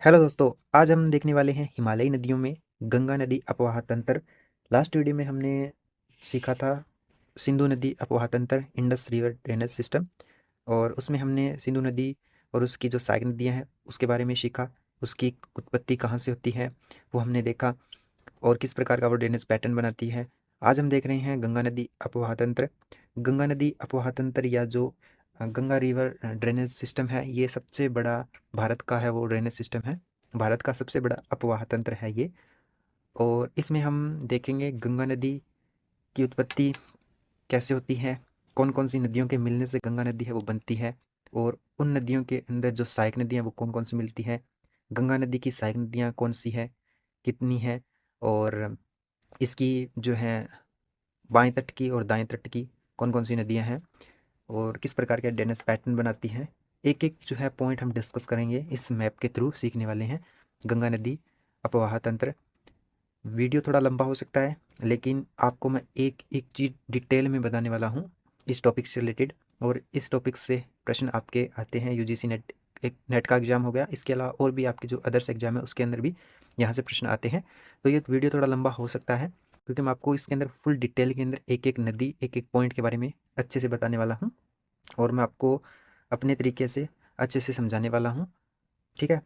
Hello दोस्तों, आज हम देखने वाले हैं हिमालयी नदियों में गंगा नदी अपवाह तंत्र। लास्ट वीडियो में हमने सीखा था सिंधु नदी अपवाह तंत्र, इंडस रिवर ड्रेनेज सिस्टम, और उसमें हमने सिंधु नदी और उसकी जो सहायक नदियां हैं उसके बारे में सीखा। उसकी उत्पत्ति कहाँ से होती है वो हमने देखा, और किस प्रकार का वो ड्रेनेज पैटर्न बनाती है। आज हम देख रहे हैं गंगा नदी अपवाह तंत्र। गंगा नदी अपवाह तंत्र या जो गंगा रिवर ड्रेनेज सिस्टम है, ये सबसे बड़ा भारत का है वो ड्रेनेज सिस्टम है। भारत का सबसे बड़ा अपवाह तंत्र है ये। और इसमें हम देखेंगे गंगा नदी की उत्पत्ति कैसे होती है, कौन कौन सी नदियों के मिलने से गंगा नदी है वो बनती है, और उन नदियों के अंदर जो सहायक नदियाँ वो कौन कौन सी मिलती है। गंगा नदी की सहायक नदियाँ कौन सी है, कितनी है, और इसकी जो है बाएं तट की और दाएं तट की कौन कौन सी नदियाँ हैं, और किस प्रकार के ड्रेनेज पैटर्न बनाती हैं। एक एक जो है पॉइंट हम डिस्कस करेंगे, इस मैप के थ्रू सीखने वाले हैं गंगा नदी अपवाह तंत्र। वीडियो थोड़ा लंबा हो सकता है, लेकिन आपको मैं एक एक चीज़ डिटेल में बताने वाला हूँ इस टॉपिक से रिलेटेड। और इस टॉपिक से प्रश्न आपके आते हैं यूजीसी नेट, एक नेट का एग्ज़ाम हो गया, इसके अलावा और भी आपके जो अदर्स एग्जाम है उसके अंदर भी यहाँ से प्रश्न आते हैं। तो ये वीडियो थोड़ा लंबा हो सकता है, क्योंकि मैं आपको इसके अंदर फुल डिटेल के अंदर एक एक नदी, एक एक पॉइंट के बारे में अच्छे से बताने वाला हूँ, और मैं आपको अपने तरीके से अच्छे से समझाने वाला हूँ। ठीक है,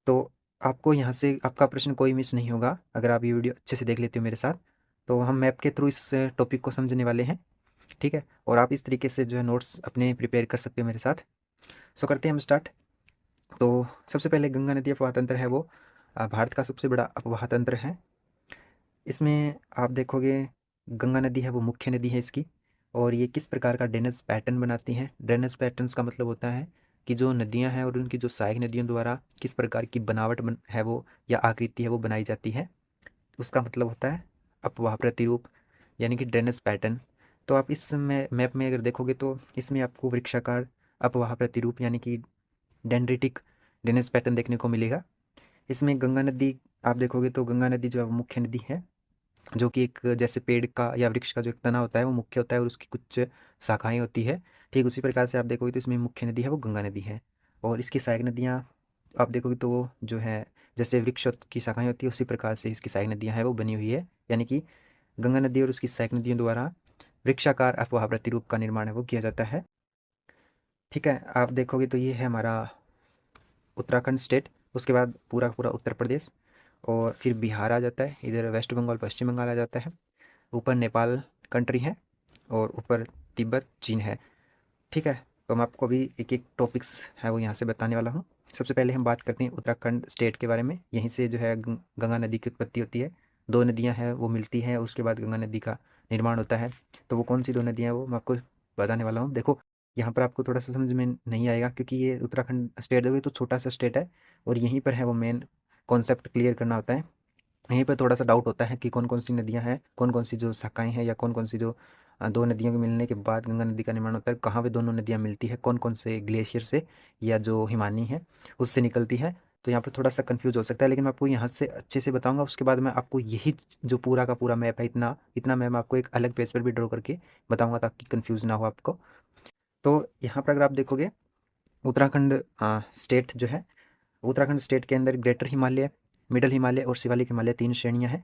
तो आपको यहाँ से आपका प्रश्न कोई मिस नहीं होगा अगर आप ये वीडियो अच्छे से देख लेते हो मेरे साथ। तो हम मैप के थ्रू इस टॉपिक को समझने वाले हैं। ठीक है, और आप इस तरीके से जो है नोट्स अपने प्रिपेयर कर सकते हो मेरे साथ। सो करते हैं हम स्टार्ट। तो सबसे पहले गंगा नदी अपवाह तंत्र है वो भारत का सबसे बड़ा अपवाह तंत्र है। इसमें आप देखोगे गंगा नदी है वो मुख्य नदी है इसकी, और ये किस प्रकार का ड्रेनेज पैटर्न बनाती हैं। ड्रेनेज पैटर्न्स का मतलब होता है कि जो नदियां हैं और उनकी जो सहायक नदियों द्वारा किस प्रकार की बनावट है वो, या आकृति है वो बनाई जाती है, उसका मतलब होता है अपवाह प्रतिरूप, यानी कि ड्रेनेज पैटर्न। तो आप इस मैप में अगर देखोगे तो इसमें आपको वृक्षाकार अपवाह प्रतिरूप यानी कि डेंड्रिटिक ड्रेनेज पैटर्न देखने को मिलेगा। इसमें गंगा नदी आप देखोगे तो गंगा नदी जो है वो मुख्य नदी है, जो कि एक जैसे पेड़ का या वृक्ष का जो एक तना होता है वो मुख्य होता है और उसकी कुछ शाखाएं होती है। ठीक उसी प्रकार से आप देखोगे तो इसमें मुख्य नदी है वो गंगा नदी है, और इसकी सहायक नदियाँ आप देखोगे तो वो जो है जैसे वृक्ष की शाखाएं होती है उसी प्रकार से इसकी सहायक नदियाँ हैं वो बनी हुई है। यानी कि गंगा नदी और उसकी सहायक नदियों द्वारा वृक्षाकार अपवाह प्रतिरूप का निर्माण है वो किया जाता है। ठीक है, आप देखोगे तो ये है हमारा उत्तराखंड स्टेट, उसके बाद पूरा पूरा उत्तर प्रदेश, और फिर बिहार आ जाता है, इधर वेस्ट बंगाल पश्चिम बंगाल आ जाता है, ऊपर नेपाल कंट्री है, और ऊपर तिब्बत चीन है। ठीक है, तो मैं आपको अभी एक एक टॉपिक्स है वो यहाँ से बताने वाला हूँ। सबसे पहले हम बात करते हैं उत्तराखंड स्टेट के बारे में। यहीं से जो है गंगा नदी की उत्पत्ति होती है। दो नदियाँ हैं वो मिलती हैं, उसके बाद गंगा नदी का निर्माण होता है। तो वो कौन सी दो नदियाँ हैं वो मैं आपको बताने वाला हूँ। देखो, यहाँ पर आपको थोड़ा सा समझ में नहीं आएगा, क्योंकि ये उत्तराखंड स्टेट देखोगे तो छोटा सा स्टेट है, और यहीं पर है वो मेन कॉन्सेप्ट क्लियर करना होता है। यहीं पर थोड़ा सा डाउट होता है कि कौन कौन सी नदियाँ हैं, कौन कौन सी जो शाखाएं हैं, या कौन कौन सी जो दो नदियों के मिलने के बाद गंगा नदी का निर्माण होता है, कहाँ वे दोनों नदियाँ मिलती है, कौन कौन से ग्लेशियर से या जो हिमानी है उससे निकलती है। तो यहाँ पर थोड़ा सा कंफ्यूज हो सकता है, लेकिन मैं आपको यहाँ से अच्छे से बताऊंगा। उसके बाद मैं आपको यही जो पूरा का पूरा मैप है, इतना इतना मैप आपको एक अलग पेज पर भी ड्रॉ करके बताऊंगा, ताकि कन्फ्यूज ना हो आपको। तो यहाँ पर अगर आप देखोगे उत्तराखंड स्टेट जो है, उत्तराखंड स्टेट के अंदर ग्रेटर हिमालय, मिडल हिमालय और शिवालिक हिमालय तीन श्रेणियाँ हैं।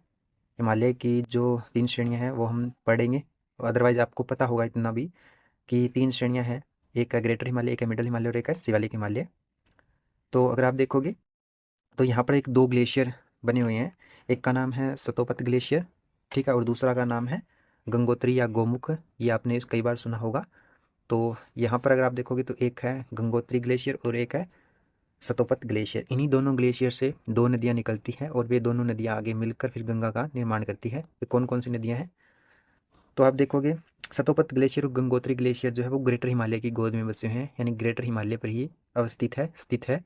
हिमालय की जो तीन श्रेणियाँ हैं वो हम पढ़ेंगे, अदरवाइज़ आपको पता होगा इतना भी कि तीन श्रेणियाँ हैं। एक है ग्रेटर हिमालय, एक है मिडल हिमालय और एक है शिवालिक हिमालय। तो अगर आप देखोगे तो यहाँ पर एक दो ग्लेशियर बने हुए हैं। एक का नाम है सतोपत ग्लेशियर, ठीक है, और दूसरा का नाम है गंगोत्री या गोमुख। ये आपने कई बार सुना होगा। तो यहाँ पर अगर आप देखोगे तो एक है गंगोत्री ग्लेशियर और एक है सतोपत ग्लेशियर। इन्हीं दोनों ग्लेशियर से दो नदियाँ निकलती हैं, और वे दोनों नदियाँ आगे मिलकर फिर गंगा का निर्माण करती है। तो कौन कौन सी नदियाँ हैं, तो आप देखोगे सतोपत ग्लेशियर और गंगोत्री ग्लेशियर जो है वो ग्रेटर हिमालय की गोद में बसे हुए हैं, यानी ग्रेटर हिमालय पर ही अवस्थित है, स्थित है।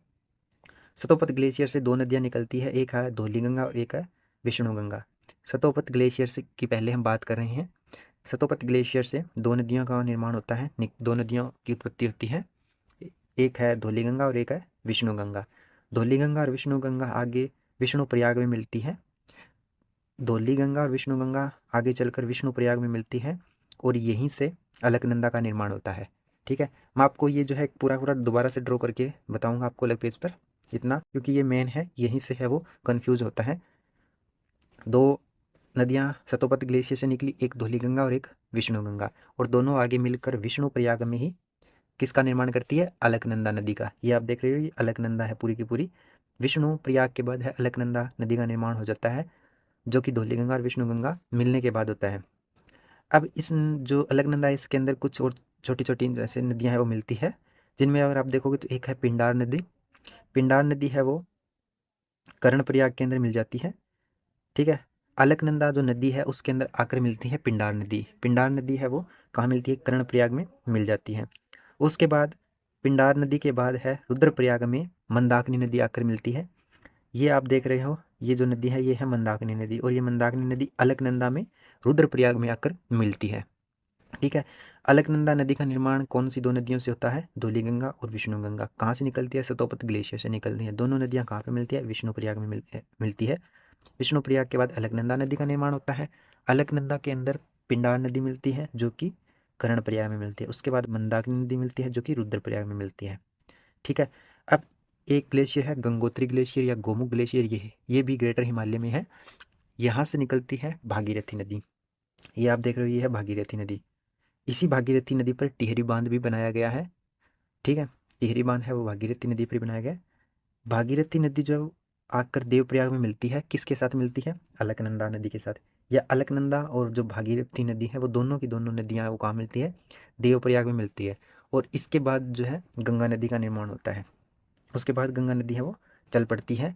सतोपत ग्लेशियर से दो नदियाँ निकलती है, एक है धौलीगंगा और एक है विष्णुगंगा। सतोपत ग्लेशियर से की पहले हम बात कर रहे हैं। सतोपत ग्लेशियर से दो नदियों का निर्माण होता है, दो नदियों की उत्पत्ति होती है। एक है धौलीगंगा और एक है विष्णुगंगा। धौलीगंगा और विष्णुगंगा आगे विष्णुप्रयाग में मिलती है। धौलीगंगा और विष्णुगंगा आगे चलकर विष्णुप्रयाग में मिलती है, और यहीं से अलकनंदा का निर्माण होता है। ठीक है, मैं आपको ये जो है पूरा पूरा दोबारा से ड्रॉ करके बताऊंगा आपको अलग पेज पर। इतना, क्योंकि ये मेन है, यहीं से है वो कंफ्यूज होता है। दो नदियाँ सतोपत ग्लेशियर से निकली, एक धौलीगंगा और एक विष्णुगंगा, और दोनों आगे मिलकर विष्णु प्रयाग में ही किसका निर्माण करती है, अलकनंदा नदी का। ये आप देख रहे हो, ये अलकनंदा है पूरी की पूरी। विष्णु प्रयाग के बाद है अलकनंदा नदी का निर्माण हो जाता है, जो कि धौलीगंगा और विष्णुगंगा मिलने के बाद होता है। अब इस जो अलकनंदा है, इसके अंदर कुछ और छोटी छोटी जैसे नदियाँ हैं वो मिलती है, जिनमें अगर आप देखोगे तो एक है पिंडार नदी। पिंडार नदी है वो कर्णप्रयाग के अंदर मिल जाती है, ठीक है। अलकनंदा जो नदी है उसके अंदर आकर मिलती है पिंडार नदी। पिंडार नदी है वो कहाँ मिलती है, कर्णप्रयाग में मिल जाती है। उसके बाद पिंडार नदी के बाद है रुद्रप्रयाग में मंदाकिनी नदी आकर मिलती है। ये आप देख रहे हो, ये जो नदी है ये है मंदाकिनी नदी, और ये मंदाकिनी नदी अलकनंदा में रुद्रप्रयाग में आकर मिलती है, ठीक है। अलकनंदा नदी का निर्माण कौन सी दो नदियों से होता है, धौलीगंगा और विष्णुगंगा। कहाँ से निकलती है, सतोपत ग्लेशियर से निकलती है। दोनों नदियाँ कहाँ पे मिलती है, विष्णुप्रयाग में मिलती है। विष्णुप्रयाग के बाद अलकनंदा नदी का निर्माण होता है। अलकनंदा के अंदर पिंडार नदी मिलती है जो कि कर्णप्रयाग में मिलती है। उसके बाद मंदाकिनी नदी मिलती है जो कि रुद्रप्रयाग में मिलती है, ठीक है। अब एक ग्लेशियर है गंगोत्री ग्लेशियर या गोमुख ग्लेशियर, ये भी ग्रेटर हिमालय में है। यहाँ से निकलती है भागीरथी नदी। ये आप देख रहे हो, ये है भागीरथी नदी। इसी भागीरथी नदी पर टिहरी बांध भी बनाया गया है, ठीक है। टिहरी बांध है वो भागीरथी नदी पर बनाया गया है। भागीरथी नदी जो आकर देवप्रयाग में मिलती है, किसके साथ मिलती है, अलकनंदा नदी के साथ। या अलकनंदा और जो भागीरथी नदी है वो दोनों की दोनों नदियाँ वो कहाँ मिलती है, देवप्रयाग में मिलती है। और इसके बाद जो है गंगा नदी का निर्माण होता है। उसके बाद गंगा नदी है वो चल पड़ती है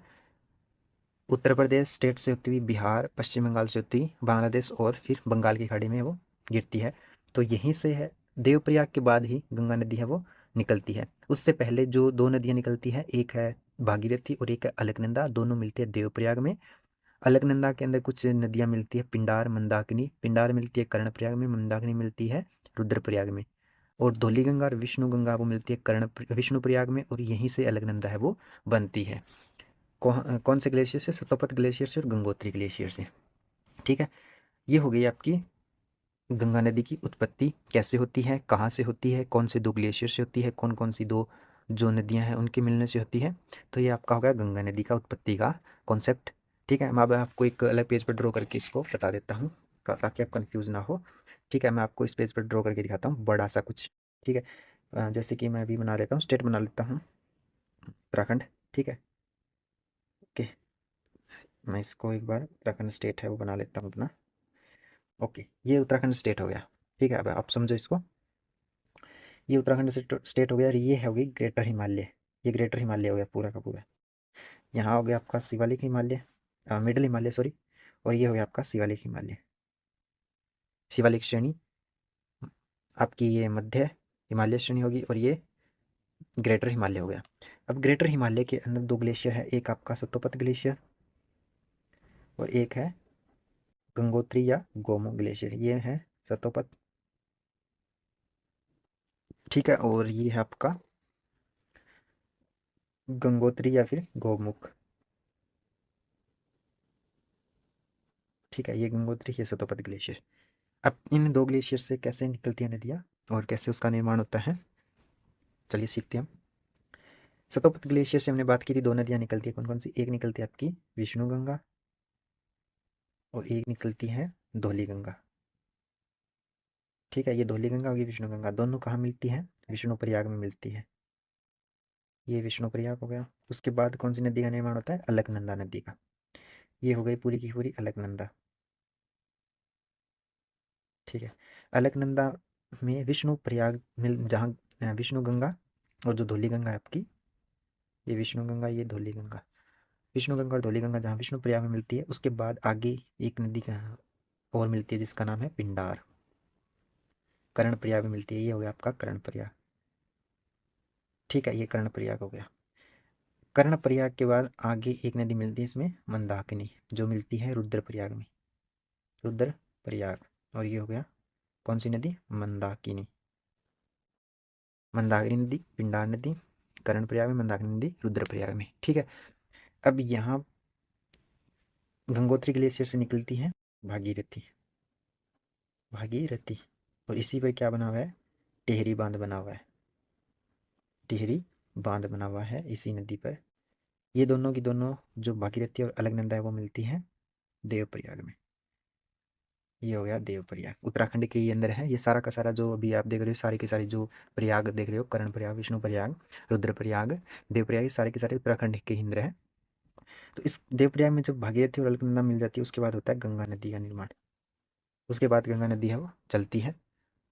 उत्तर प्रदेश स्टेट से होती हुई बिहार, पश्चिम बंगाल से होती हुई बांग्लादेश, और फिर बंगाल की खाड़ी में वो गिरती है। तो यहीं से है, देवप्रयाग के बाद ही गंगा नदी है वो निकलती है। उससे पहले जो दो नदियाँ निकलती है, एक है भागीरथी और एक है अलकनंदा, दोनों मिलती है देवप्रयाग में। अलकनंदा के अंदर कुछ नदियाँ मिलती है, पिंडार, मंदाकिनी। पिंडार मिलती है कर्णप्रयाग में, मंदाकिनी मिलती है रुद्रप्रयाग में। और धौलीगंगा और विष्णुगंगा वो मिलती है विष्णुप्रयाग में, और यहीं से अलकनंदा है वो बनती है। कौन से ग्लेशियर से, सतोपत ग्लेशियर से और गंगोत्री ग्लेशियर से, ठीक है। ये हो गई आपकी गंगा नदी की उत्पत्ति कैसे होती है, कहाँ से होती है, कौन से दो ग्लेशियर से होती है, कौन कौन सी दो जो नदियाँ हैं उनके मिलने से होती है। तो ये आपका हो गया गंगा नदी का उत्पत्ति का कॉन्सेप्ट, ठीक है। मैं अब आपको एक अलग पेज पर ड्रॉ करके इसको बता देता हूँ, ताकि आप कंफ्यूज ना हो, ठीक है। मैं आपको इस पेज पर ड्रॉ करके दिखाता हूँ बड़ा सा कुछ, ठीक है। जैसे कि मैं अभी बना लेता हूँ, स्टेट बना लेता हूँ उत्तराखंड, ठीक है। ओके, मैं इसको एक बार उत्तराखंड स्टेट है वो बना लेता हूँ अपना। ओके, ये उत्तराखंड स्टेट हो गया, ठीक है। अब आप समझो इसको, ये उत्तराखंड स्टेट हो गया, और ये है होगी ग्रेटर हिमालय। ये ग्रेटर हिमालय हो गया पूरा का पूरा। यहाँ हो गया आपका शिवालिक हिमालय, मिडल हिमालय सॉरी, और ये हो गया आपका शिवालिक हिमालय। शिवालिक श्रेणी आपकी ये मध्य हिमालय श्रेणी होगी, और ये ग्रेटर हिमालय हो गया। अब ग्रेटर हिमालय के अंदर दो ग्लेशियर है, एक आपका सतोपत ग्लेशियर और एक है गंगोत्री या गोमुख ग्लेशियर। ये है सतोपत, ठीक है, और ये है आपका गंगोत्री या फिर गोमुख, ठीक है। ये गंगोत्री, ये सतोपत ग्लेशियर। अब इन दो ग्लेशियर से कैसे निकलती है नदियाँ और कैसे उसका निर्माण होता है, चलिए सीखते हैं हम। सतोपत ग्लेशियर से हमने बात की थी, दो नदियाँ निकलती है, कौन कौन सी, एक निकलती है आपकी विष्णुगंगा और एक निकलती है धौलीगंगा, ठीक है। ये धौलीगंगा और ये विष्णुगंगा दोनों कहाँ मिलती है, विष्णुप्रयाग में मिलती है। ये विष्णुप्रयाग हो गया। उसके बाद कौन सी नदी का निर्माण होता है, अलकनंदा नदी का। ये हो गई पूरी की पूरी अलकनंदा, ठीक है। अलकनंदा में विष्णु प्रयाग मिल, जहाँ विष्णुगंगा और जो धौलीगंगा है आपकी, ये विष्णुगंगा ये धौलीगंगा, विष्णुगंगा और धौलीगंगा जहाँ विष्णुप्रयाग में मिलती है, उसके बाद आगे एक नदी का और मिलती है जिसका नाम है पिंडार, कर्णप्रयाग में मिलती है। ये हो गया आपका कर्णप्रयाग, ठीक है। ये कर्णप्रयाग हो गया। कर्णप्रयाग के बाद आगे एक नदी मिलती है इसमें मंदाकिनी, जो मिलती है रुद्रप्रयाग में, रुद्रप्रयाग। और ये हो गया कौन सी नदी, मंदाकिनी। मंदाकिनी नदी, पिंडार नदी, कर्णप्रयाग में, मंदाकिनी नदी रुद्रप्रयाग में, ठीक है। अब यहाँ गंगोत्री ग्लेशियर से निकलती है भागीरथी, भागीरथी, और इसी पर क्या बना हुआ है, टिहरी बांध बना हुआ है, टिहरी बांध बना हुआ है इसी नदी पर, ये दोनों की दोनों जो भागीरथी और अलकनंदा है वो मिलती हैं देवप्रयाग में। ये हो गया देवप्रयाग, उत्तराखंड के ही अंदर है। ये सारा का सारा जो अभी आप देख रहे हो, सारी की सारी जो प्रयाग देख रहे हो, कर्ण प्रयाग, विष्णु प्रयाग, रुद्र प्रयाग, देवप्रयाग, ये सारे के सारे उत्तराखंड के ही अंदर है। तो इस देवप्रयाग में जब भागीरथी और अलकनंदा मिल जाती है, उसके बाद होता है गंगा नदी का निर्माण। उसके बाद गंगा नदी है वो चलती है,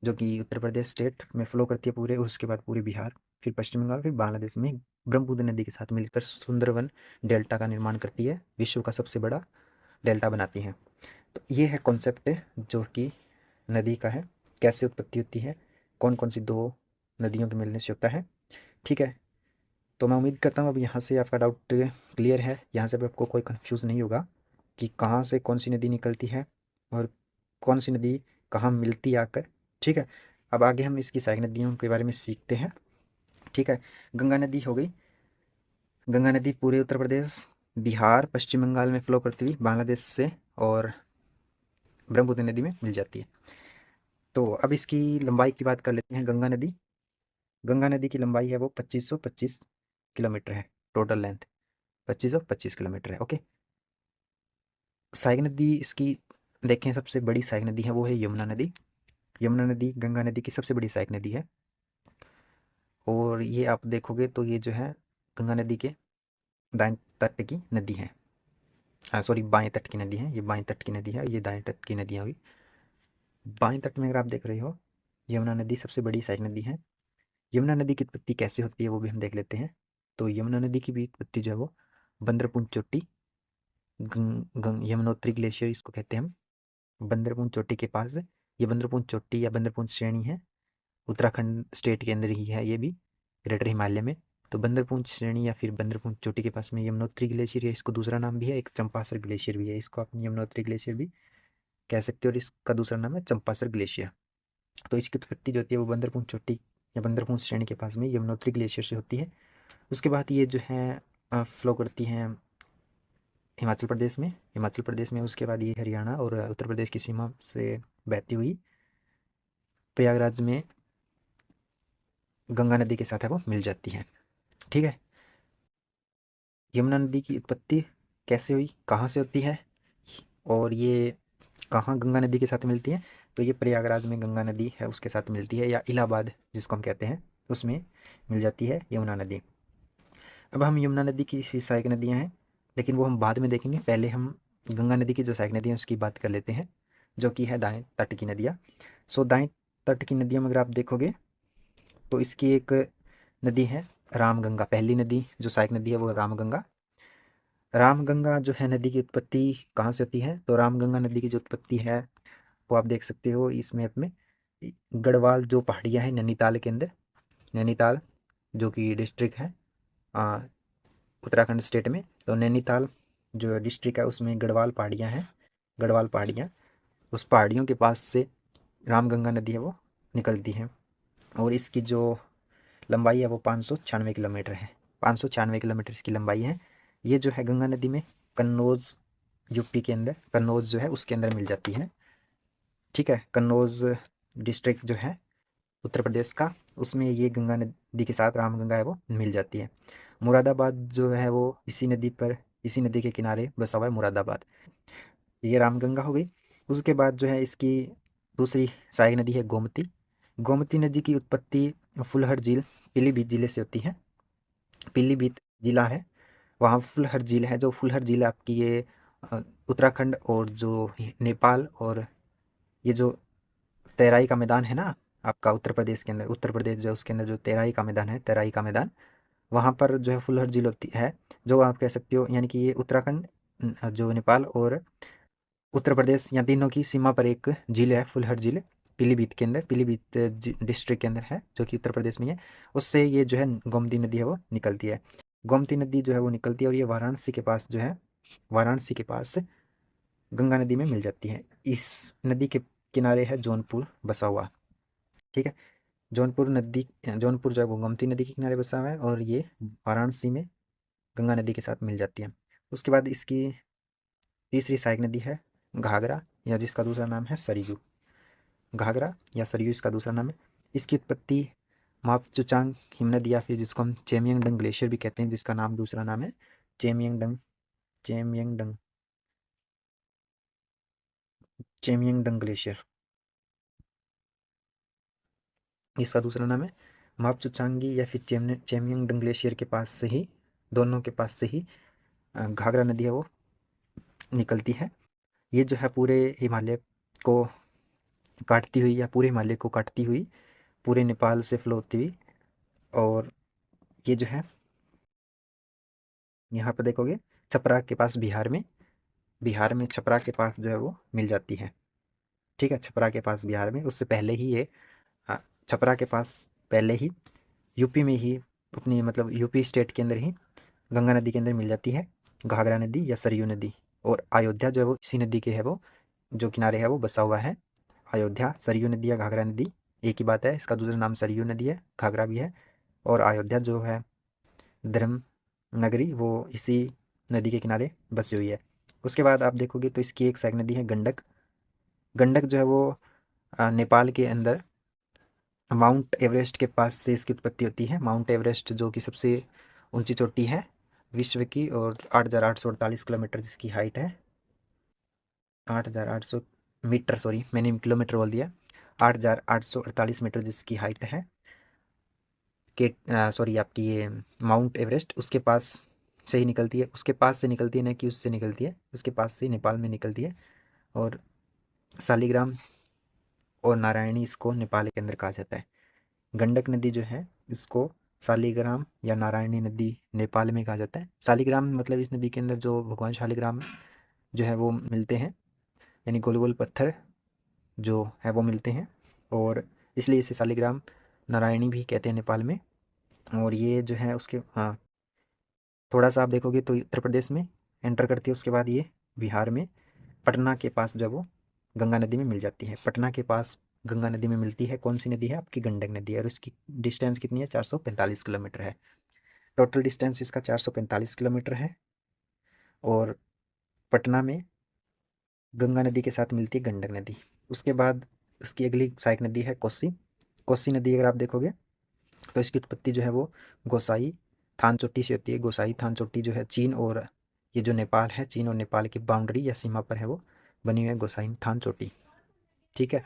जो कि उत्तर प्रदेश स्टेट में फ्लो करती है पूरे, और उसके बाद पूरे बिहार, फिर पश्चिम बंगाल, फिर बांग्लादेश में ब्रह्मपुत्र नदी के साथ मिलकर सुंदरवन डेल्टा का निर्माण करती है, विश्व का सबसे बड़ा डेल्टा बनाती है। तो ये है कॉन्सेप्ट जो कि नदी का है, कैसे उत्पत्ति होती है, कौन कौन सी दो नदियों के मिलने से होता है। ठीक है, तो मैं उम्मीद करता हूँ अब यहाँ से आपका डाउट क्लियर है, यहाँ से भी आपको कोई कन्फ्यूज़ नहीं होगा कि कहाँ से कौन सी नदी निकलती है और कौन सी नदी कहाँ मिलती है आकर। ठीक है, अब आगे हम इसकी सहायक नदियों के बारे में सीखते हैं। ठीक है, गंगा नदी हो गई। गंगा नदी पूरे उत्तर प्रदेश, बिहार, पश्चिम बंगाल में फ्लो करती हुई बांग्लादेश से और ब्रह्मपुत्र नदी में मिल जाती है। तो अब इसकी लंबाई की बात कर लेते हैं। गंगा नदी की लंबाई है वो 2525 किलोमीटर है, टोटल लेंथ 2525 किलोमीटर है। ओके, सहायक नदी इसकी देखें, सबसे बड़ी सहायक नदी है वो है यमुना नदी। यमुना नदी गंगा नदी की सबसे बड़ी सहायक नदी है, और ये आप देखोगे तो ये जो है गंगा नदी के दाएं तट की नदी है। हाँ सॉरी, बाएं तट की नदी है, ये बाएं तट की नदी है, ये दाएं तट की नदी हुई। बाएं तट में अगर आप देख रहे हो, यमुना नदी सबसे बड़ी सहायक नदी है। यमुना नदी की उत्पत्ति कैसे होती है वो भी हम देख लेते हैं। तो यमुना नदी की भी उत्पत्ति जो है वो बंदरपुंज चोटी, यमुनोत्री ग्लेशियर इसको कहते हैं हम, बंदरपुंज चोटी के पास। ये बंदरपुंज चोटी या बंदरपुंज श्रेणी है, उत्तराखंड स्टेट के अंदर ही है ये भी, ग्रेटर हिमालय में। तो बंदरपुंज श्रेणी या फिर बंदरपुंज चोटी के पास में यमुनोत्री ग्लेशियर है, इसको दूसरा नाम भी है, एक चंपासर ग्लेशियर भी है, इसको आप यमुनोत्री ग्लेशियर भी कह सकते हो, और इसका दूसरा नाम है चंपासर ग्लेशियर। तो इसकी उत्पत्ति जो होती है वो बंदरपुंज चोटी या बंदरपुंज श्रेणी के पास में यमुनोत्री ग्लेशियर से होती है। उसके बाद ये जो है फ्लो करती हैं हिमाचल प्रदेश में, उसके बाद ये हरियाणा और उत्तर प्रदेश की सीमा से बहती हुई प्रयागराज में गंगा नदी के साथ है वो मिल जाती है। ठीक है, यमुना नदी की उत्पत्ति कैसे हुई, कहाँ से होती है, और ये कहाँ गंगा नदी के साथ मिलती है। तो ये प्रयागराज में गंगा नदी है उसके साथ मिलती है, या इलाहाबाद जिसको हम कहते हैं, उसमें मिल जाती है यमुना नदी। अब हम यमुना नदी की सहायक नदियाँ हैं, लेकिन वो हम बाद में देखेंगे, पहले हम गंगा नदी की जो सहायक नदी है उसकी बात कर लेते हैं, जो कि है दाएं तट की नदियाँ। सो दाएं तट की नदियों में अगर आप देखोगे तो इसकी एक नदी है रामगंगा, पहली नदी जो सहायक नदी है वो रामगंगा। रामगंगा जो है नदी की उत्पत्ति कहाँ से होती है, तो रामगंगा नदी की जो उत्पत्ति है वो आप देख सकते हो इस मैप में, गढ़वाल जो पहाड़ियाँ हैं नैनीताल के अंदर, नैनीताल जो कि डिस्ट्रिक्ट है उत्तराखंड स्टेट में, तो नैनीताल जो डिस्ट्रिक्ट है उसमें गढ़वाल पहाड़ियाँ हैं, गढ़वाल पहाड़ियाँ, उस पहाड़ियों के पास से रामगंगा नदी है वो निकलती है, और इसकी जो लंबाई है वो 596 किलोमीटर है, 596 किलोमीटर इसकी लंबाई है। ये जो है गंगा नदी में कन्नौज यूपी के अंदर, कन्नौज जो है उसके अंदर मिल जाती है। ठीक है, कन्नौज डिस्ट्रिक्ट जो है उत्तर प्रदेश का, उसमें ये गंगा नदी के साथ रामगंगा है वो मिल जाती है। मुरादाबाद जो है वो इसी नदी पर, इसी नदी के किनारे बसा हुआ है मुरादाबाद। ये रामगंगा हो गई। उसके बाद जो है इसकी दूसरी सहायक नदी है गोमती। गोमती नदी की उत्पत्ति फुलहर झील, पीलीभीत जिले से होती है। पीलीभीत जिला है, वहाँ फुलहर झील है, जो फुलहर झील आपकी ये उत्तराखंड और जो नेपाल और ये जो तैराई का मैदान है ना आपका उत्तर प्रदेश के अंदर, उत्तर प्रदेश जो है उसके अंदर जो तैराई का मैदान है, तैराई का मैदान, वहाँ पर जो है फुलहर झील होती है, जो आप कह सकते हो, यानी कि ये उत्तराखंड जो नेपाल और उत्तर प्रदेश या तीनों की सीमा पर एक झील है फुलहर झील, पीलीभीत के अंदर, पीलीभीत डिस्ट्रिक्ट के अंदर है, जो कि उत्तर प्रदेश में है। उससे ये जो है गोमती नदी है वो निकलती है। गोमती नदी जो है वो निकलती है, और ये वाराणसी के पास जो है, वाराणसी के पास गंगा नदी में मिल जाती है। इस नदी के किनारे है जौनपुर बसा हुआ। ठीक है, जौनपुर जो है वो गोमती नदी के किनारे बसा हुआ है, और ये वाराणसी में गंगा नदी के साथ मिल जाती है। उसके बाद इसकी तीसरी सहायक नदी है घाघरा, या जिसका दूसरा नाम है सरयू। घाघरा या सरयू इसका दूसरा नाम है। इसकी उत्पत्ति मापचुचांग हिमनद, या फिर जिसको हम चेमियांगडंग ग्लेशियर भी कहते हैं, जिसका नाम दूसरा नाम है चेमयंगडंग चेमयंगडंग चेमयंगडंग ग्लेशियर, इसका दूसरा नाम है। मापचुचांगी या फिर चेमयंगडंग ग्लेशियर के पास से ही, दोनों के पास से ही घाघरा नदी है वो निकलती है। ये जो है पूरे हिमालय को काटती हुई, या पूरे हिमालय को काटती हुई पूरे नेपाल से फ्लो होती हुई, और ये जो है यहाँ पर देखोगे छपरा के पास, बिहार में छपरा के पास जो है वो मिल जाती है। ठीक है, छपरा के पास बिहार में, उससे पहले ही ये छपरा के पास पहले ही यूपी में ही, अपनी मतलब यूपी स्टेट के अंदर ही गंगा नदी के अंदर मिल जाती है घाघरा नदी या सरयू नदी। और अयोध्या जो है वो इसी नदी के है, वो जो किनारे है वो बसा हुआ है। अयोध्या सरयू नदी या घाघरा नदी एक ही बात है, इसका दूसरा नाम सरयू नदी है, घाघरा भी है। और अयोध्या जो है धर्म नगरी, वो इसी नदी के किनारे बसी हुई है। उसके बाद आप देखोगे तो इसकी एक सहायक नदी है गंडक। गंडक जो है वो नेपाल के अंदर माउंट एवरेस्ट के पास से इसकी उत्पत्ति होती है। माउंट एवरेस्ट जो कि सबसे ऊंची चोटी है विश्व की, और 8,848 किलोमीटर जिसकी हाइट है। 8,800 मीटर, सॉरी मैंने किलोमीटर बोल दिया। 8,848 मीटर जिसकी हाइट है के, सॉरी आपकी ये माउंट एवरेस्ट उसके पास से ही निकलती है, उसके पास से निकलती है, न कि उससे निकलती है, उसके पास से ही नेपाल में निकलती है। और शालिग्राम और नारायणी इसको नेपाल के अंदर कहा जाता है। गंडक नदी जो है इसको शालिग्राम या नारायणी नदी नेपाल में कहा जाता है। शालिग्राम मतलब इस नदी के अंदर जो भगवान शालिग्राम जो है वो मिलते हैं, यानी गोल गोल पत्थर जो है वो मिलते हैं, और इसलिए इसे शालिग्राम नारायणी भी कहते हैं नेपाल में। और ये जो है उसके थोड़ा सा आप देखोगे तो उत्तर प्रदेश में एंटर करती है, उसके बाद ये बिहार में पटना के पास जब वो गंगा नदी में मिल जाती है। पटना के पास गंगा नदी में मिलती है, कौन सी नदी है आपकी, गंडक नदी है। और इसकी डिस्टेंस कितनी है, 445 किलोमीटर है। टोटल डिस्टेंस इसका 445 किलोमीटर है। और पटना में गंगा नदी के साथ मिलती है गंडक नदी। उसके बाद उसकी अगली सहायक नदी है कोसी। कोसी नदी अगर आप देखोगे तो इसकी उत्पत्ति जो है वो गोसाई थान चोटी से होती है। गोसाई थान चोटी जो है चीन और ये जो नेपाल है, चीन और नेपाल की बाउंड्री या सीमा पर है वो बनी हुई है गोसाई थान चोटी। ठीक है,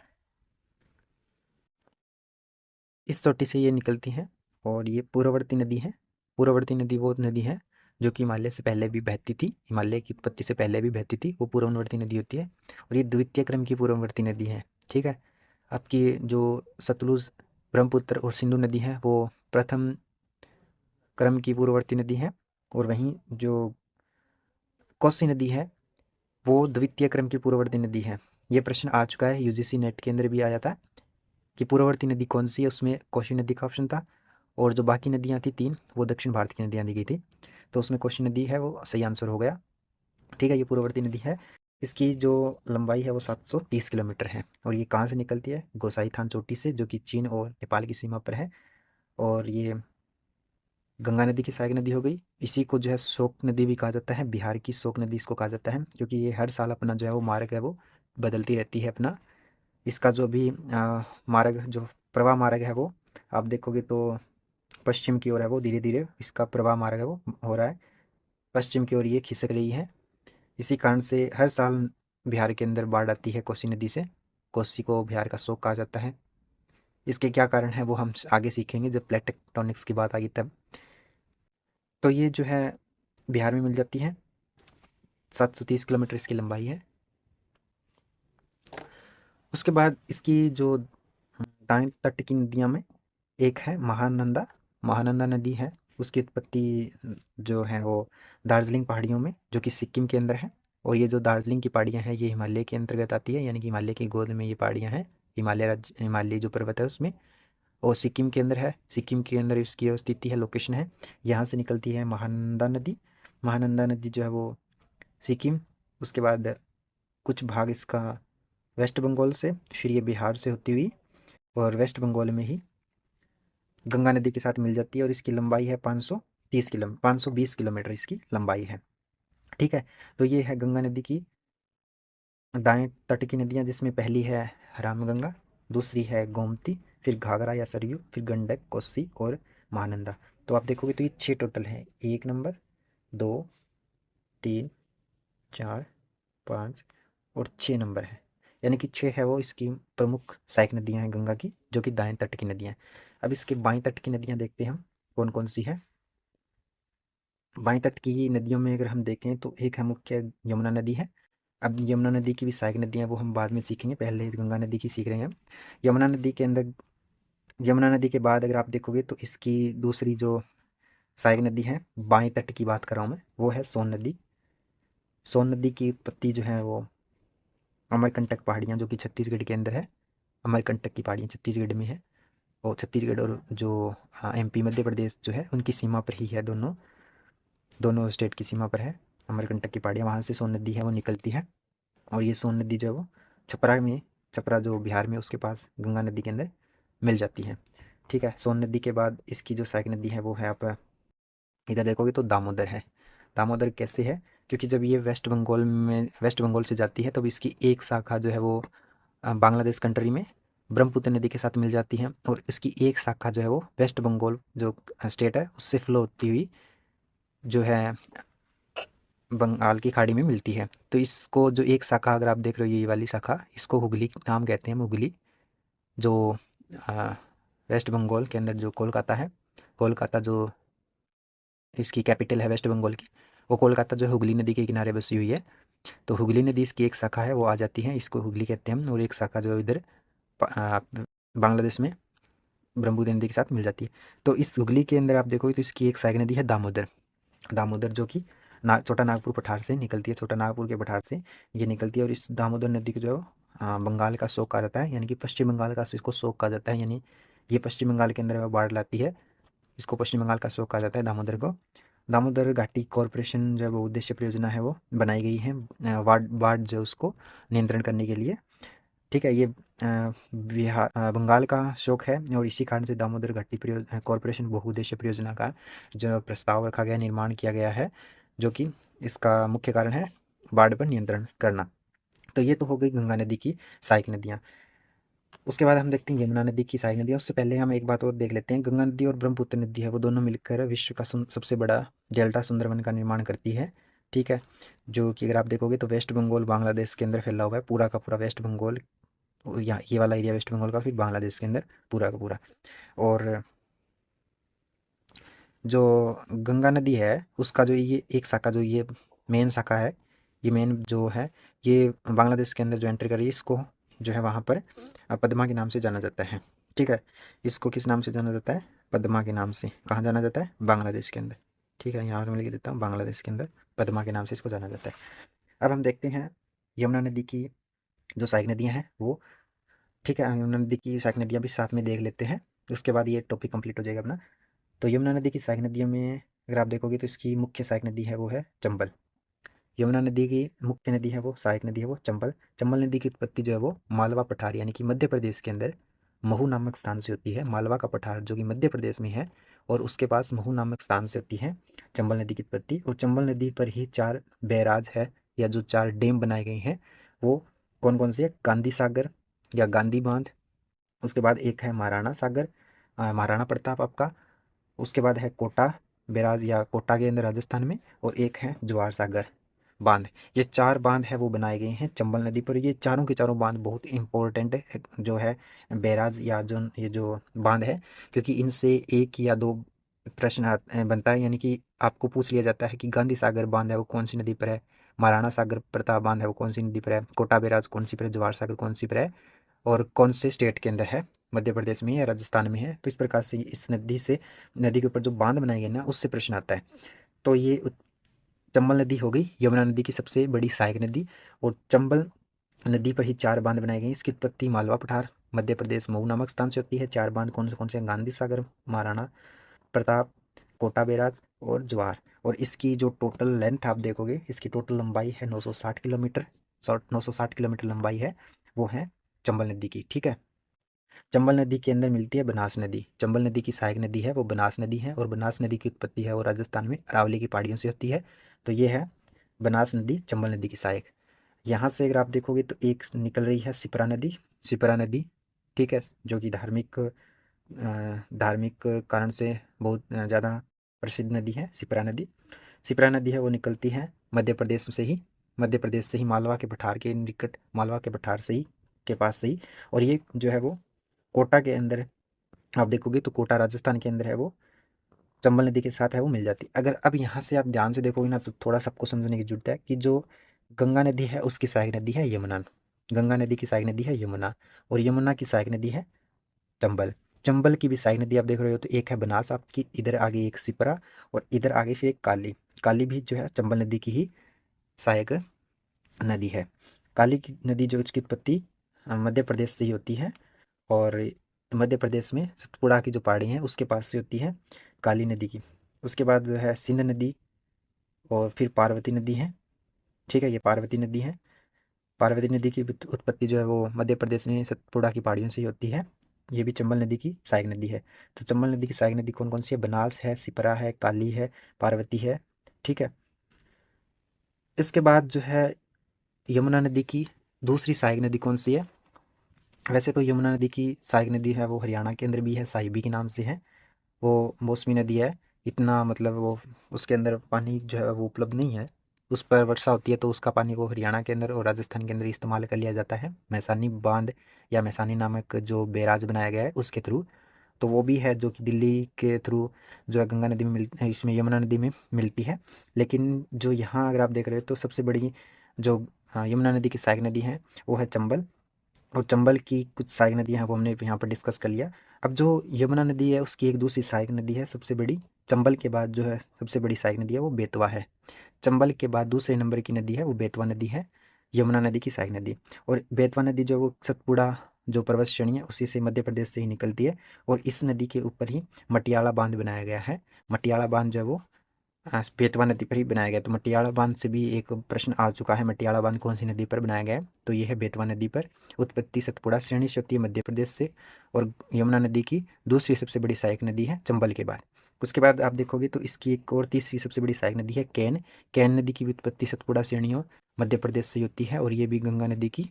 इस चोटी से ये निकलती हैं। और ये पूर्ववर्ती नदी है। पूर्ववर्ती नदी वो नदी है जो कि हिमालय से पहले भी बहती थी, हिमालय की उत्पत्ति से पहले भी बहती थी, वो पूर्ववर्ती नदी होती है। और ये द्वितीय क्रम की पूर्ववर्ती नदी है। ठीक है, आपकी जो सतलुज, ब्रह्मपुत्र और सिंधु नदी है वो प्रथम क्रम की पूर्ववर्ती नदी है। और वहीं जो कोसी नदी है वो द्वितीय क्रम की पूर्ववर्ती नदी है। ये प्रश्न आ चुका है यूजीसी नेट के अंदर भी आया था कि पूर्ववर्ती नदी कौन सी है, उसमें कोसी नदी का ऑप्शन था। और जो बाकी नदियाँ थी तीन, वो दक्षिण भारत की नदियाँ दी गई थी, तो उसमें कोसी नदी है वो सही आंसर हो गया। ठीक है, ये पूर्ववर्ती नदी है। इसकी जो लंबाई है वो 730 किलोमीटर है। और ये कहाँ से निकलती है, गोसाई थान चोटी से, जो कि चीन और नेपाल की सीमा पर है। और ये गंगा नदी की सहायक नदी हो गई। इसी को जो है शोक नदी भी कहा जाता है, बिहार की शोक नदी इसको कहा जाता है, क्योंकि ये हर साल अपना जो है वो मार्ग है वो बदलती रहती है अपना। इसका जो भी मार्ग, जो प्रवाह मार्ग है वो आप देखोगे तो पश्चिम की ओर है, वो धीरे धीरे इसका प्रवाह मार्ग है वो हो रहा है पश्चिम की ओर, ये खिसक रही है। इसी कारण से हर साल बिहार के अंदर बाढ़ आती है कोसी नदी से। कोसी को बिहार का शोक कहा जाता है। इसके क्या कारण है वो हम आगे सीखेंगे जब प्लेट टेक्टोनिक्स की बात आएगी तब। तो ये जो है बिहार में मिल जाती है, 730 किलोमीटर इसकी लंबाई है। उसके बाद इसकी जो दाएं तट की नदियाँ में एक है महानंदा। महानंदा नदी है, उसकी उत्पत्ति जो है वो दार्जिलिंग पहाड़ियों में, जो कि सिक्किम के अंदर है। और ये जो दार्जिलिंग की पहाड़ियाँ हैं ये हिमालय के अंतर्गत आती है, यानी कि हिमालय की गोद में ये पहाड़ियाँ हैं। हिमालय राज्य, हिमालय जो पर्वत है उसमें, और सिक्किम के अंदर है। सिक्किम के अंदर इसकी स्थिति है, लोकेशन है। यहाँ से निकलती है महानंदा नदी। महानंदा नदी जो है वो सिक्किम, उसके बाद कुछ भाग इसका वेस्ट बंगाल से, फिर ये बिहार से होती हुई और वेस्ट बंगाल में ही गंगा नदी के साथ मिल जाती है। और इसकी लंबाई है 520 किलोमीटर इसकी लंबाई है। ठीक है, तो ये है गंगा नदी की दाएं तट की नदियाँ, जिसमें पहली है रामगंगा, दूसरी है गोमती, फिर घाघरा या सरयू, फिर गंडक, कोसी और महानंदा। तो आप देखोगे तो ये 6 टोटल है, 1 नंबर, 2, 3, 4, 5 और 6 नंबर है, यानी कि 6 है वो इसकी प्रमुख सहायक नदियाँ हैं गंगा की, जो कि दाएं तट की नदियाँ हैं। अब इसके बाएं तट की नदियाँ देखते हैं हम कौन कौन सी है। बाएं तट की नदियों में अगर हम देखें तो एक है मुख्य यमुना नदी है। अब यमुना नदी की भी सहायक नदियाँ वो हम बाद में सीखेंगे, पहले गंगा नदी की सीख रहे हैं हम। यमुना नदी के अंदर, यमुना नदी के बाद अगर आप देखोगे तो इसकी दूसरी जो सहायक नदी है बाएं तट की बात कर रहा हूँ मैं, वो है सोन नदी। सोन नदी की उत्पत्ति जो है वो अमरकंटक पहाड़ियाँ जो कि छत्तीसगढ़ के अंदर है। अमरकंटक की पहाड़ियाँ छत्तीसगढ़ में है, और छत्तीसगढ़ और जो एमपी मध्य प्रदेश जो है उनकी सीमा पर ही है, दोनों दोनों स्टेट की सीमा पर है अमरकंटक की पहाड़ियाँ। वहाँ से सोन नदी है वो निकलती है, और ये सोन नदी जो है वो छपरा में, छपरा जो बिहार में उसके पास गंगा नदी के अंदर मिल जाती है। ठीक है, सोन नदी के बाद इसकी जो सहायक नदी है वो है, आप इधर देखोगे तो दामोदर है। दामोदर कैसे है, क्योंकि जब ये वेस्ट बंगाल से जाती है तब इसकी एक शाखा जो है वो बांग्लादेश कंट्री में ब्रह्मपुत्र नदी के साथ मिल जाती है, और इसकी एक शाखा जो है वो वेस्ट बंगाल जो स्टेट है उससे फ्लो होती हुई जो है बंगाल की खाड़ी में मिलती है। तो इसको जो एक शाखा अगर आप देख रहे हो ये वाली शाखा, इसको हुगली नाम कहते हैं। हुगली जो आ, वेस्ट बंगाल के अंदर जो कोलकाता है, कोलकाता जो इसकी कैपिटल है वेस्ट बंगाल की, वो कोलकाता जो है हुगली नदी के किनारे बसी हुई है। तो हुगली नदी इसकी एक शाखा है वो आ जाती है, इसको हुगली कहते हैं हम, और एक शाखा जो है इधर बांग्लादेश में ब्रह्मपुत्र नदी के साथ मिल जाती है। तो इस हुगली के अंदर आप देखोगे तो इसकी एक सहायक नदी है दामोदर। दामोदर जो कि छोटा नागपुर पठार से निकलती है, छोटा नागपुर के पठार से ये निकलती है, और इस दामोदर नदी को जो है बंगाल का शोक कहा जाता है, यानी कि पश्चिम बंगाल का इसको शोक कहा जाता है, यानी ये पश्चिम बंगाल के अंदर बाढ़ लाती है, इसको पश्चिम बंगाल का शोक कहा जाता है दामोदर को। दामोदर घाटी कॉरपोरेशन जो है वो उद्देश्य परियोजना है वो बनाई गई है बाढ़ बाढ़ जो उसको नियंत्रण करने के लिए। ठीक है, ये बिहार बंगाल का शौक है, और इसी कारण से दामोदर घाटी कॉरपोरेशन बहुउद्देश्य परियोजना का जो प्रस्ताव रखा गया, निर्माण किया गया है, जो कि इसका मुख्य कारण है बाढ़ पर नियंत्रण करना। तो ये तो हो गई गंगा नदी की सहायक नदियाँ। उसके बाद हम देखते हैं यमुना नदी की सहायक नदियाँ। उससे पहले हम एक बात और देख लेते हैं, गंगा नदी और ब्रह्मपुत्र नदी है वो दोनों मिलकर विश्व का सबसे बड़ा डेल्टा सुंदरवन का निर्माण करती है। ठीक है, जो कि अगर आप देखोगे तो वेस्ट बंगाल बांग्लादेश के अंदर फैला हुआ है, पूरा का पूरा वेस्ट बंगाल, यहाँ ये वाला एरिया वेस्ट बंगाल का, फिर बांग्लादेश के अंदर पूरा का पूरा। और जो गंगा नदी है उसका जो ये एक शाखा, जो ये मेन शाखा है, ये मेन जो है ये बांग्लादेश के अंदर जो एंटर कर रही है, इसको जो है वहाँ पर पद्मा के नाम से जाना जाता है। ठीक है, इसको किस नाम से जाना जाता है, पद्मा के नाम से। कहाँ जाना जाता है, बांग्लादेश के अंदर। ठीक है, यहाँ पर मैं लिख देता हूँ, बांग्लादेश के अंदर पद्मा के नाम से इसको जाना जाता है। अब हम देखते हैं यमुना नदी की जो सहायक नदियाँ हैं वो। ठीक है, यमुना नदी की सहायक नदियाँ भी साथ में देख लेते हैं, उसके बाद ये टॉपिक कंप्लीट हो जाएगा अपना। तो यमुना नदी की सहायक नदियों में अगर आप देखोगे तो इसकी मुख्य सहायक नदी है वो है चंबल। यमुना नदी की मुख्य नदी है वो, सहायक नदी है वो चंबल। चंबल नदी की उत्पत्ति जो है वो मालवा पठार, यानी कि मध्य प्रदेश के अंदर महू नामक स्थान से होती है। मालवा का पठार जो कि मध्य प्रदेश में है, और उसके पास महू नामक स्थान से होती है चंबल नदी की उत्पत्ति। और चंबल नदी पर ही 4 बैराज है, या जो 4 डैम बनाए गए हैं वो कौन कौन से है, गांधी सागर या गांधी बांध, उसके बाद एक है महाराणा सागर, महाराणा प्रताप आपका, उसके बाद है कोटा बैराज या कोटा के अंदर राजस्थान में, और एक है जवाहर सागर बांध। ये 4 बांध है वो बनाए गए हैं चंबल नदी पर। ये चारों के चारों बांध बहुत इंपॉर्टेंट है जो है बैराज या जो ये जो बांध है, क्योंकि इनसे एक या दो प्रश्न बनता है, यानी कि आपको पूछ लिया जाता है कि गांधी सागर बांध है वो कौन सी नदी पर है, महाराणा सागर प्रताप बांध है वो कौन सी नदी पर है, कोटा बैराज कौन सी पर है, जवाहर सागर कौन सी पर है, और कौन से स्टेट के अंदर है, मध्य प्रदेश में या राजस्थान में है। तो इस प्रकार से इस नदी से, नदी के ऊपर जो बांध बनाए गए ना उससे प्रश्न आता है। तो ये चंबल नदी हो गई यमुना नदी की सबसे बड़ी सहायक नदी, और चंबल नदी पर ही 4 बांध बनाए गए हैं। इसकी उत्पत्ति मालवा पठार मध्य प्रदेश मऊ नामक स्थान से होती है। 4 बांध कौन से हैं, गांधी सागर, महाराणा प्रताप, कोटा बैराज और जवाहर। और इसकी जो टोटल लेंथ आप देखोगे, इसकी टोटल लंबाई है 960 किलोमीटर, 960 किलोमीटर लंबाई है वो है चंबल नदी की। ठीक है, चंबल नदी के अंदर मिलती है बनास नदी। चंबल नदी की सहायक नदी है वो बनास नदी है, और बनास नदी की उत्पत्ति है वो राजस्थान में अरावली की पहाड़ियों से होती है। तो ये है बनास नदी चंबल नदी की सहायक। यहाँ से अगर आप देखोगे तो एक निकल रही है सिपरा नदी, सिपरा नदी। ठीक है, जो कि धार्मिक कारण से बहुत ज़्यादा प्रसिद्ध नदी है सिपरा नदी। शिप्रा नदी है वो निकलती है मध्य प्रदेश से ही मालवा के पठार के निकट, मालवा के पठार से ही के पास से ही। और ये जो है वो कोटा के अंदर आप देखोगे तो कोटा राजस्थान के अंदर है वो चंबल नदी के साथ है वो मिल जाती है। अगर अब यहाँ से आप ध्यान से देखोगे ना तो थोड़ा सबको समझने की जरूरत है कि जो गंगा नदी है उसकी सहायक नदी है यमुना, गंगा नदी की सहायक नदी है यमुना, और यमुना की सहायक नदी है चंबल। चंबल की भी सहायक नदी आप देख रहे हो तो एक है बनास आपकी, इधर आगे एक सिपरा, और इधर आगे फिर एक काली। काली भी जो है चंबल नदी की ही सहायक नदी है। काली की नदी जो उसकी उत्पत्ति मध्य प्रदेश से ही होती है, और मध्य प्रदेश में सतपुड़ा की जो पहाड़ी हैं उसके पास से होती है काली नदी की। उसके बाद जो है सिंध नदी, और फिर पार्वती नदी है। ठीक है, ये पार्वती नदी है। पार्वती नदी की उत्पत्ति जो है वो मध्य प्रदेश में सतपुड़ा की पहाड़ियों से ही होती है। ये भी चंबल नदी की सहायक नदी है। तो चंबल नदी की सहायक नदी कौन कौन सी है? बनास है, सिपरा है, काली है, पार्वती है। ठीक है, इसके बाद जो है यमुना नदी की दूसरी सहायक नदी कौन सी है? वैसे तो यमुना नदी की सहायक नदी है वो हरियाणा के अंदर भी है, साहिबी के नाम से है। वो मौसमी नदी है, इतना मतलब वो उसके अंदर पानी जो है वो उपलब्ध नहीं है। उस पर वर्षा होती है तो उसका पानी वो हरियाणा के अंदर और राजस्थान के अंदर इस्तेमाल कर लिया जाता है, मैसानी बांध या मैसानी नामक जो बैराज बनाया गया है उसके थ्रू। तो वो भी है जो कि दिल्ली के थ्रू जो है गंगा नदी में इसमें यमुना नदी में मिलती है। लेकिन जो यहाँ अगर आप देख रहे हो तो सबसे बड़ी जो यमुना नदी की सहायक नदी है वो है चंबल, और चंबल की कुछ सहायक नदियाँ हैं वो हमने यहाँ पर डिस्कस कर लिया। अब जो यमुना नदी है उसकी एक दूसरी सहायक नदी है सबसे बड़ी, चंबल के बाद जो है सबसे बड़ी सहायक नदी है वो बेतवा है। चंबल के बाद दूसरे नंबर की नदी है वो बेतवा नदी है, यमुना नदी की सहायक नदी। और बेतवा नदी जो वो सतपुड़ा जो पर्वत श्रेणी है उसी से मध्य प्रदेश से ही निकलती है, और इस नदी के ऊपर ही मटियाला बांध बनाया गया है। मटियाला बांध जो है वो बेतवा नदी पर ही बनाया गया। तो मटियाला बांध से भी एक प्रश्न आ चुका है, मटियाला बांध कौन सी नदी पर बनाया गया है? तो ये है बेतवा नदी पर। उत्पत्ति सतपुड़ा श्रेणी से होती है मध्य प्रदेश से, और यमुना नदी की दूसरी सबसे बड़ी सहायक नदी है चंबल के बाद। उसके बाद आप देखोगे तो इसकी एक और तीसरी सबसे बड़ी सहायक नदी है कैन। कैन नदी की भी उत्पत्ति सतपुड़ा श्रेणियों मध्य प्रदेश से होती है, और ये भी गंगा नदी की,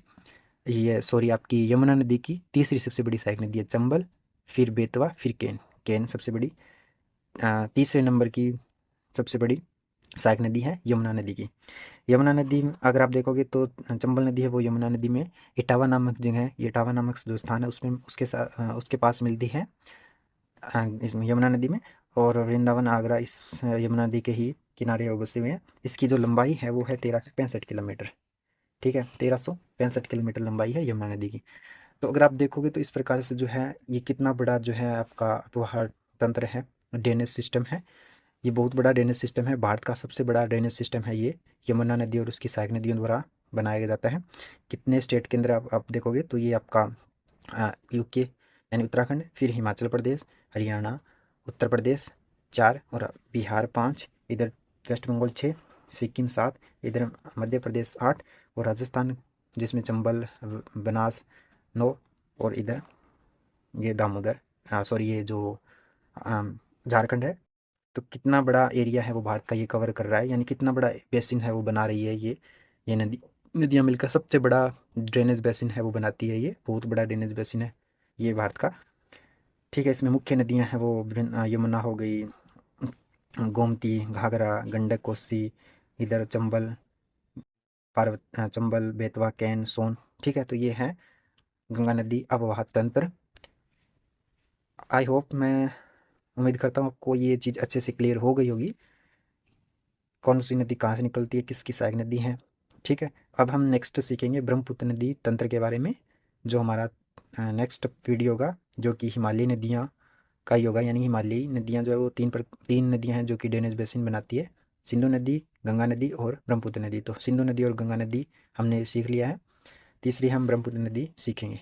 ये सॉरी आपकी यमुना नदी की तीसरी सबसे बड़ी सहायक नदी है चंबल, फिर बेतवा, फिर कैन। कैन सबसे बड़ी तीसरे नंबर की सबसे बड़ी सहायक नदी है यमुना नदी की। यमुना नदी अगर आप देखोगे तो चंबल नदी है वो यमुना नदी में इटावा नामक जगह है, ये इटावा नामक जो स्थान है उसमें उसके पास मिलती है इसमें यमुना नदी में। और वृंदावन आगरा इस यमुना नदी के ही किनारे बसे हुए हैं। इसकी जो लंबाई है वो है 1365 किलोमीटर। ठीक है, 1365 किलोमीटर लंबाई है यमुना नदी की। तो अगर आप देखोगे तो इस प्रकार से जो है ये कितना बड़ा जो है आपका अपवाह तंत्र है, ड्रेनेज सिस्टम है। ये बहुत बड़ा ड्रेनेज सिस्टम है, भारत का सबसे बड़ा ड्रेनेज सिस्टम है ये, यमुना नदी और उसकी सहायक नदियों द्वारा बनाया जाता है। कितने स्टेट के अंदर आप देखोगे तो ये आपका यूके यानी उत्तराखंड, फिर हिमाचल प्रदेश, हरियाणा, उत्तर प्रदेश 4, और बिहार 5, इधर वेस्ट बंगाल 6, सिक्किम 7, इधर मध्य प्रदेश 8, और राजस्थान जिसमें चंबल बनास 9, और इधर ये दामोदर सॉरी ये जो झारखंड है। तो कितना बड़ा एरिया है वो भारत का ये कवर कर रहा है, यानी कितना बड़ा बेसिन है वो बना रही है ये नदियाँ मिलकर सबसे बड़ा ड्रेनेज बेसिन है वो बनाती है, ये बहुत बड़ा ड्रेनेज बेसिन है ये भारत का। ठीक है, इसमें मुख्य नदियाँ हैं वो यमुना हो गई, गोमती, घाघरा, गंडक, कोसी, इधर चंबल, चंबल, बेतवा, कैन, सोन। ठीक है, तो ये है गंगा नदी अववाह तंत्र। आई होप, मैं उम्मीद करता हूँ आपको ये चीज़ अच्छे से क्लियर हो गई होगी, कौन सी नदी कहाँ से निकलती है, किसकी सहायक नदी है। ठीक है, अब हम नेक्स्ट सीखेंगे ब्रह्मपुत्र नदी तंत्र के बारे में, जो हमारा नेक्स्ट वीडियो होगा, जो कि हिमालयी नदियाँ का ही होगा। यानी हिमालयी नदियाँ जो है वो तीन नदियाँ हैं जो कि ड्रेनेज बेसिन बनाती है, सिंधु नदी, गंगा नदी और ब्रह्मपुत्र नदी। तो सिंधु नदी और गंगा नदी हमने सीख लिया है, तीसरी हम ब्रह्मपुत्र नदी सीखेंगे।